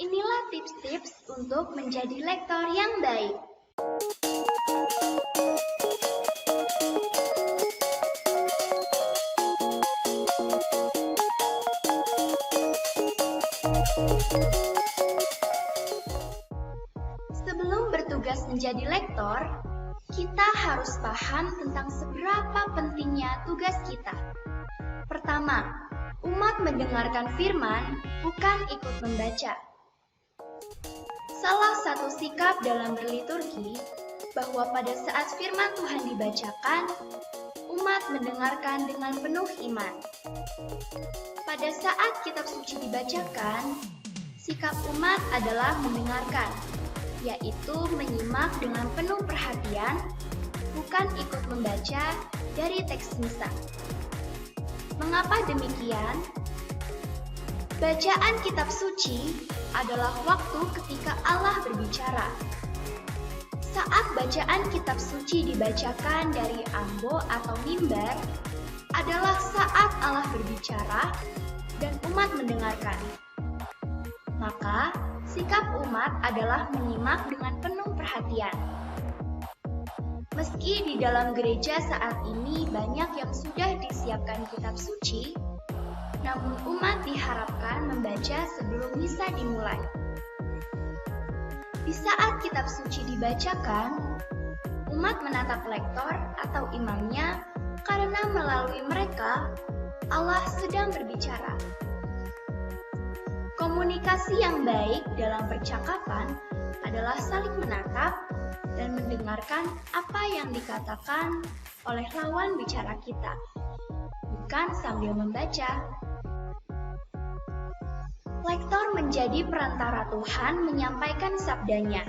Inilah tips-tips untuk menjadi lektor yang baik. Sebelum bertugas menjadi lektor, kita harus paham tentang seberapa pentingnya tugas kita. Pertama, umat mendengarkan firman, bukan ikut membaca. Salah satu sikap dalam berliturgi bahwa pada saat firman Tuhan dibacakan, umat mendengarkan dengan penuh iman. Pada saat kitab suci dibacakan, sikap umat adalah mendengarkan, yaitu menyimak dengan penuh perhatian, bukan ikut membaca dari teks misa. Mengapa demikian? Bacaan kitab suci adalah waktu ketika Allah berbicara. Saat bacaan kitab suci dibacakan dari ambo atau mimbar, adalah saat Allah berbicara dan umat mendengarkan. Maka, sikap umat adalah menyimak dengan penuh perhatian. Meski di dalam gereja saat ini banyak yang sudah disiapkan kitab suci, namun umat diharapkan membaca sebelum misa dimulai. Di saat kitab suci dibacakan, umat menatap lektor atau imamnya karena melalui mereka Allah sedang berbicara. Komunikasi yang baik dalam percakapan adalah saling menatap dan mendengarkan apa yang dikatakan oleh lawan bicara kita, bukan sambil membaca. Lektor menjadi perantara Tuhan menyampaikan sabdanya.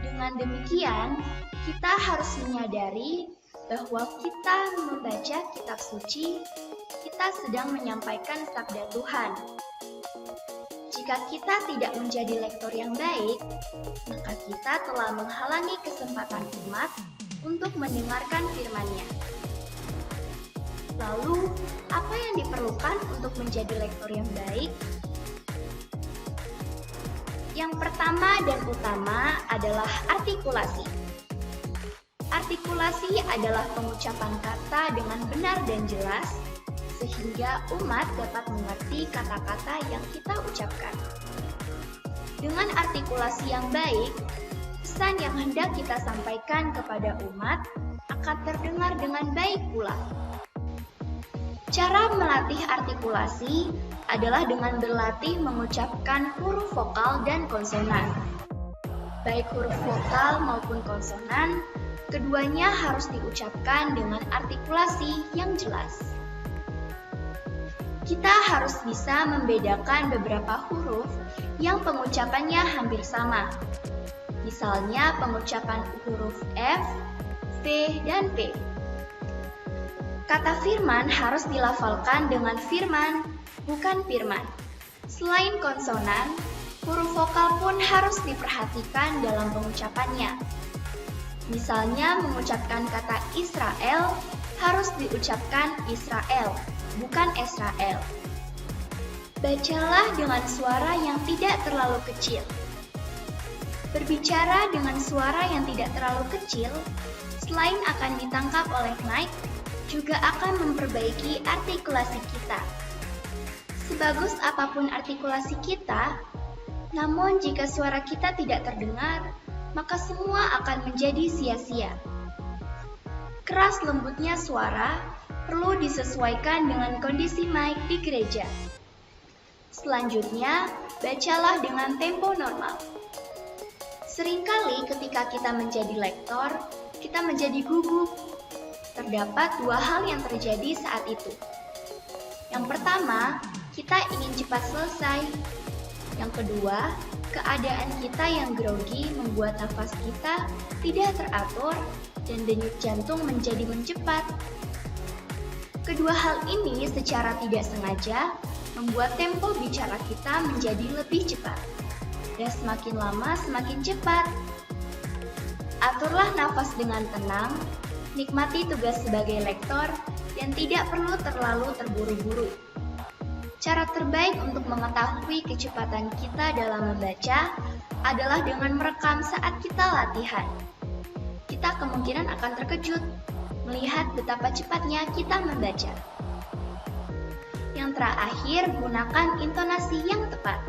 Dengan demikian, kita harus menyadari bahwa kita membaca kitab suci, kita sedang menyampaikan sabda Tuhan. Jika kita tidak menjadi lektor yang baik, maka kita telah menghalangi kesempatan umat untuk mendengarkan firman-Nya. Lalu, apa yang diperlukan untuk menjadi lektor yang baik? Yang pertama dan utama adalah artikulasi. Artikulasi adalah pengucapan kata dengan benar dan jelas, sehingga umat dapat mengerti kata-kata yang kita ucapkan. Dengan artikulasi yang baik, pesan yang hendak kita sampaikan kepada umat akan terdengar dengan baik pula. Cara melatih artikulasi adalah dengan berlatih mengucapkan huruf vokal dan konsonan. Baik huruf vokal maupun konsonan, keduanya harus diucapkan dengan artikulasi yang jelas. Kita harus bisa membedakan beberapa huruf yang pengucapannya hampir sama. Misalnya pengucapan huruf F, V, dan P. Kata firman harus dilafalkan dengan firman, bukan firman. Selain konsonan, huruf vokal pun harus diperhatikan dalam pengucapannya. Misalnya mengucapkan kata Israel harus diucapkan Israel, bukan Israel. Bacalah dengan suara yang tidak terlalu kecil. Berbicara dengan suara yang tidak terlalu kecil, selain akan ditangkap oleh mic, juga akan memperbaiki artikulasi kita. Sebagus apapun artikulasi kita, namun jika suara kita tidak terdengar, maka semua akan menjadi sia-sia. Keras lembutnya suara perlu disesuaikan dengan kondisi mic di gereja. Selanjutnya, bacalah dengan tempo normal. Seringkali ketika kita menjadi lektor, kita menjadi gugup. Terdapat dua hal yang terjadi saat itu. Yang pertama, kita ingin cepat selesai. Yang kedua, keadaan kita yang grogi membuat nafas kita tidak teratur dan denyut jantung menjadi mencepat. Kedua hal ini secara tidak sengaja membuat tempo bicara kita menjadi lebih cepat. Dan semakin lama semakin cepat. Aturlah nafas dengan tenang, nikmati tugas sebagai lektor, dan tidak perlu terlalu terburu-buru. Cara terbaik untuk mengetahui kecepatan kita dalam membaca adalah dengan merekam saat kita latihan. Kita kemungkinan akan terkejut melihat betapa cepatnya kita membaca. Yang terakhir, gunakan intonasi yang tepat.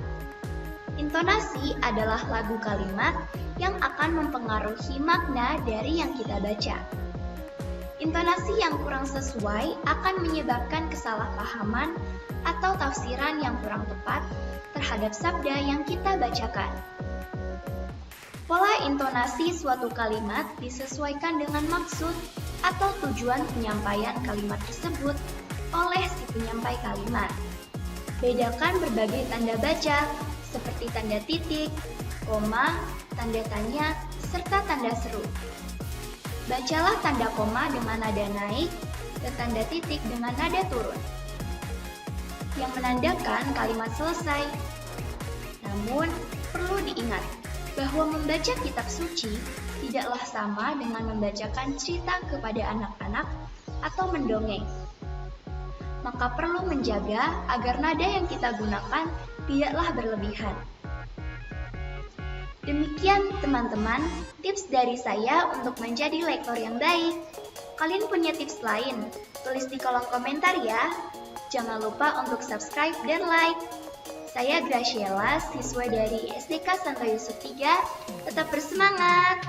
Intonasi adalah lagu kalimat yang akan mempengaruhi makna dari yang kita baca. Intonasi yang kurang sesuai akan menyebabkan kesalahpahaman atau tafsiran yang kurang tepat terhadap sabda yang kita bacakan. Pola intonasi suatu kalimat disesuaikan dengan maksud atau tujuan penyampaian kalimat tersebut oleh si penyampai kalimat. Bedakan berbagai tanda baca seperti tanda titik, koma, tanda tanya, serta tanda seru. Bacalah tanda koma dengan nada naik dan tanda titik dengan nada turun, yang menandakan kalimat selesai. Namun, perlu diingat bahwa membaca kitab suci tidaklah sama dengan membacakan cerita kepada anak-anak atau mendongeng. Maka perlu menjaga agar nada yang kita gunakan tidaklah berlebihan. Demikian teman-teman, tips dari saya untuk menjadi lektor yang baik. Kalian punya tips lain? Tulis di kolom komentar ya. Jangan lupa untuk subscribe dan like. Saya Graciela, siswa dari SDK Santo Yusuf 3. Tetap bersemangat!